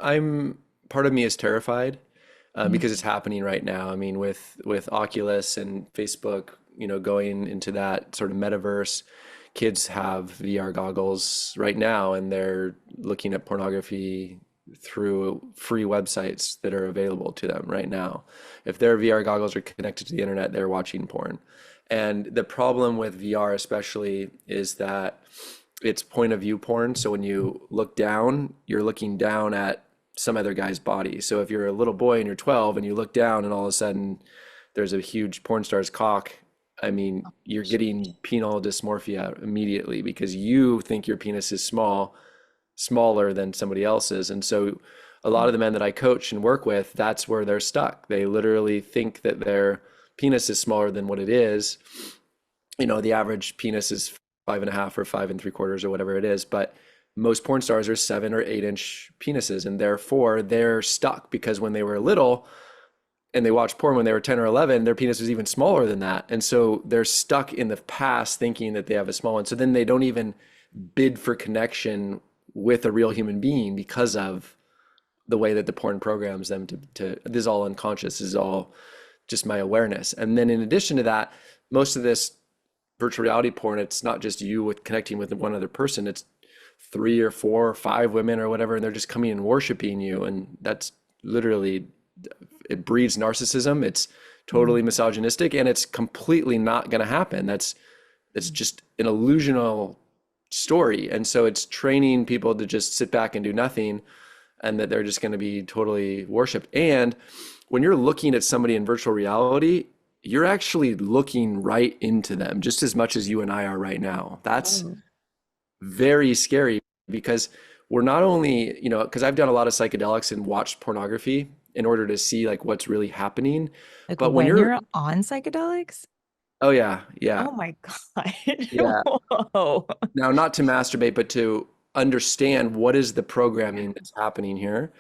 I'm part of me is terrified because it's happening right now. I mean, with Oculus and Facebook, going into that sort of metaverse, kids have VR goggles right now, and they're looking at pornography through free websites that are available to them right now. If their VR goggles are connected to the internet, they're watching porn. And the problem with VR especially is that it's point of view porn. So when you look down, you're looking down at some other guy's body. So if you're a little boy and you're 12 and you look down and all of a sudden there's a huge porn star's cock, I mean, you're getting penile dysmorphia immediately because you think your penis is smaller than somebody else's. And so a lot of the men that I coach and work with, that's where they're stuck. They literally think that their penis is smaller than what it is. The average penis is 5.5 or 5 3/4 or whatever it is, but most porn stars are 7 or 8 inch penises, and therefore they're stuck because when they were little and they watched porn when they were 10 or 11, their penis was even smaller than that. And so they're stuck in the past thinking that they have a small one. So then they don't even bid for connection with a real human being because of the way that the porn programs them to this is all unconscious, this is all just my awareness. And then in addition to that, most of this virtual reality porn, it's not just you with connecting with one other person, it's 3 or 4 or 5 women or whatever, and they're just coming and worshiping you. And that's literally, it breeds narcissism. It's totally misogynistic, and it's completely not going to happen. It's just an illusional story. And so it's training people to just sit back and do nothing, and that they're just going to be totally worshiped. And when you're looking at somebody in virtual reality, you're actually looking right into them just as much as you and I are right now. That's Oh. very scary because we're not only, because I've done a lot of psychedelics and watched pornography in order to see like what's really happening. Like But when when you're, you're on psychedelics? oh yeah, yeah, Oh my God. yeah. Whoa. Now, not to masturbate, but to understand what is the programming that's happening here.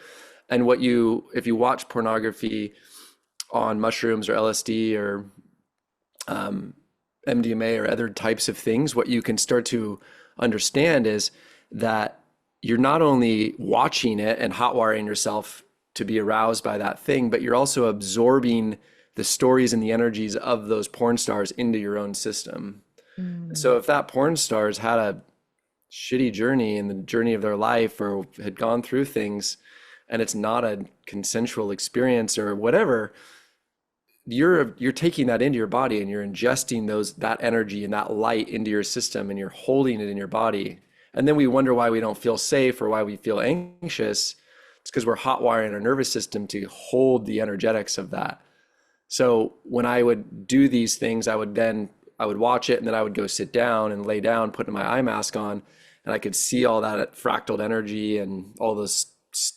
And if you watch pornography on mushrooms or LSD or um, MDMA or other types of things, what you can start to understand is that you're not only watching it and hot wiring yourself to be aroused by that thing, but you're also absorbing the stories and the energies of those porn stars into your own system. So Mm. if that porn star's had a shitty journey in the journey of their life or had gone through things and it's not a consensual experience or whatever, you're taking that into your body and you're ingesting that energy and that light into your system and you're holding it in your body. And then we wonder why we don't feel safe or why we feel anxious. It's because we're hot wiring our nervous system to hold the energetics of that. So when I would do these things, I would watch it and then I would go sit down and lay down, putting my eye mask on, and I could see all that fractal energy and all this,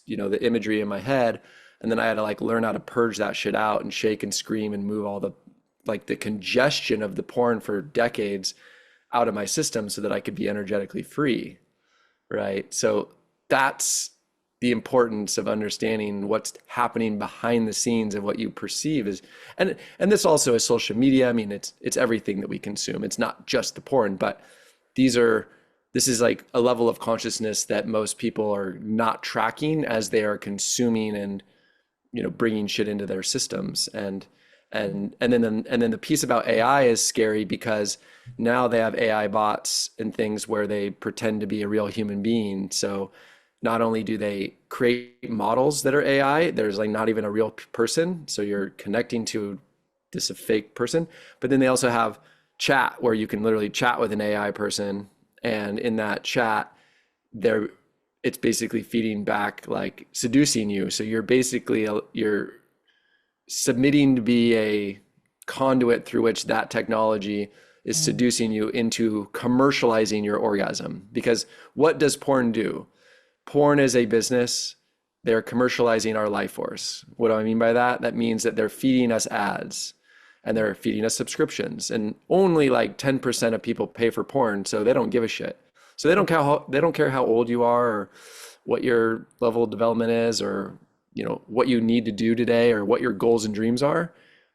the imagery in my head. And then I had to like learn how to purge that shit out and shake and scream and move all the congestion of the porn for decades out of my system so that I could be energetically free. Right. So that's the importance of understanding what's happening behind the scenes of what you perceive is, and this also is social media. I mean, it's everything that we consume. It's not just the porn, but these are this is like a level of consciousness that most people are not tracking as they are consuming and bringing shit into their systems. And then the piece about AI is scary because now they have AI bots and things where they pretend to be a real human being. So not only do they create models that are AI, there's like not even a real person. So you're connecting to this a fake person, but then they also have chat where you can literally chat with an AI person. And in that chat, they're it's basically feeding back like seducing you. So you're submitting to be a conduit through which that technology is Mm. seducing you into commercializing your orgasm. Because what does porn do? Porn is a business. They're commercializing our life force. What do I mean by that? That means that they're feeding us ads and they're feeding us subscriptions. And only like 10% of people pay for porn, so they don't give a shit. So they don't care how old you are or what your level of development is or what you need to do today or what your goals and dreams are.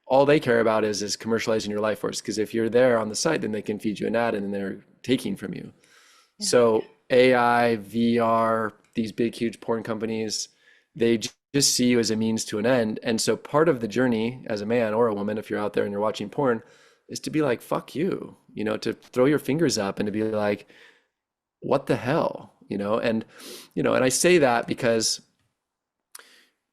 All they care about is commercializing your life force, because if you're there on the site, then they can feed you an ad and then they're taking from you. Yeah. So AI, VR, these big huge porn companies, they just see you as a means to an end. And so part of the journey as a man or a woman, if you're out there and you're watching porn, is to be like, fuck you, to throw your fingers up and to be like, what the hell, and I say that because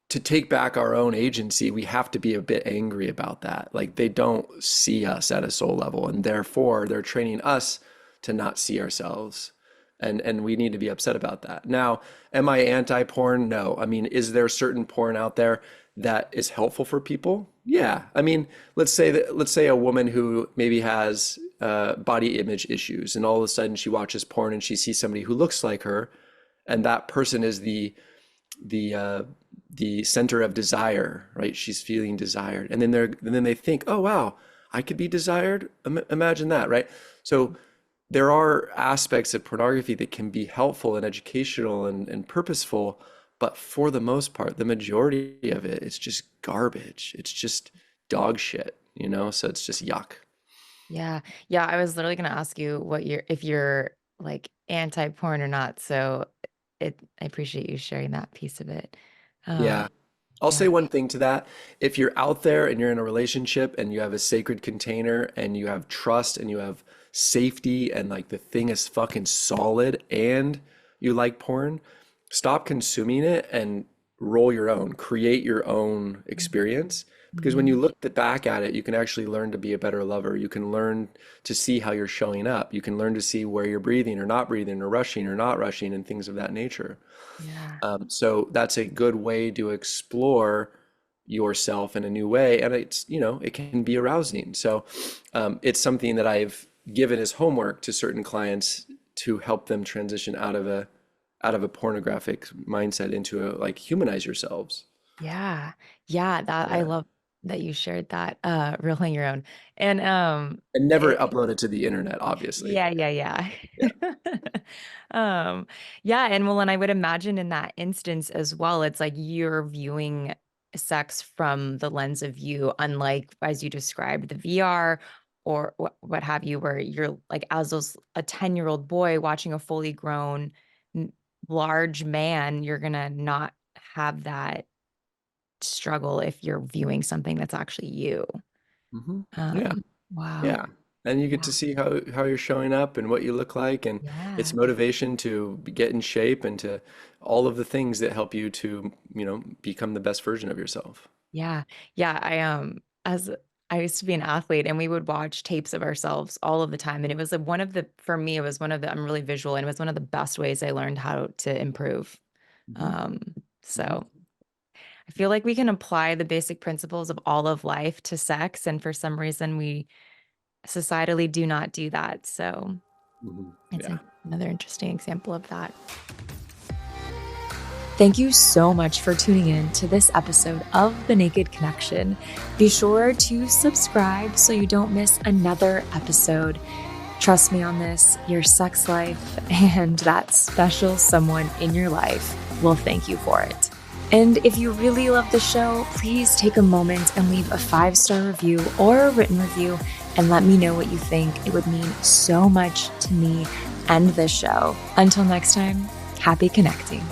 to take back our own agency, we have to be a bit angry about that. Like they don't see us at a soul level, and therefore they're training us to not see ourselves. And we need to be upset about that. Now, am I anti-porn? No. I mean, is there certain porn out there that is helpful for people? Yeah. I mean, let's say a woman who maybe has body image issues, and all of a sudden she watches porn and she sees somebody who looks like her, and that person is the center of desire, right? She's feeling desired, and then they think, oh wow, I could be desired. Imagine that, right? So there are aspects of pornography that can be helpful and educational and purposeful, but for the most part, the majority of it, it's just garbage. It's just dog shit. So it's just yuck. Yeah. Yeah. I was literally going to ask you if you're like anti-porn or not. So I appreciate you sharing that piece of it. Um, Yeah. I'll yeah. say one thing to that. If you're out there and you're in a relationship and you have a sacred container and you have trust and you have safety and like the thing is fucking solid and you like porn, stop consuming it and roll your own, create your own experience. Because when Mhm. you look back at it, you can actually learn to be a better lover. You can learn to see how you're showing up. You can learn to see where you're breathing or not breathing or rushing or not rushing and things of that nature. Yeah. So that's a good way to explore yourself in a new way, and it can be arousing. So it's something that I've given as homework to certain clients to help them transition out of a pornographic mindset into a like humanize yourselves. Yeah. Yeah. That I Yeah, love that you shared that, reeling your own. And and never upload it to the internet, obviously. yeah, yeah, yeah. Yeah. Yeah, and well, and I would imagine in that instance as well, it's like you're viewing sex from the lens of you, unlike as you described the VR or what have you, where you're like as a 10-year-old boy watching a fully grown n- large man, you're gonna not have that struggle if you're viewing something that's actually you. Hmm. Yeah. Wow. Yeah. And you get Yeah. to see how you're showing up and what you look like, and it's Yeah. motivation to get in shape and to all of the things that help you to, become the best version of yourself. Yeah. Yeah, as I used to be an athlete and we would watch tapes of ourselves all of the time, and it was one of the for me, it was one of the I'm really visual, and it was one of the best ways I learned how to improve. Hmm. Um, Hmm. so I feel like we can apply the basic principles of all of life to sex, and for some reason we societally do not do that. So Hmm. it's Yeah. another interesting example of that. Thank you so much for tuning in to this episode of The Naked Connection. Be sure to subscribe so you don't miss another episode. Trust me on this, your sex life and that special someone in your life will thank you for it. And if you really love the show, please take a moment and leave a 5-star review or a written review and let me know what you think. It would mean so much to me and this show. Until next time, happy connecting.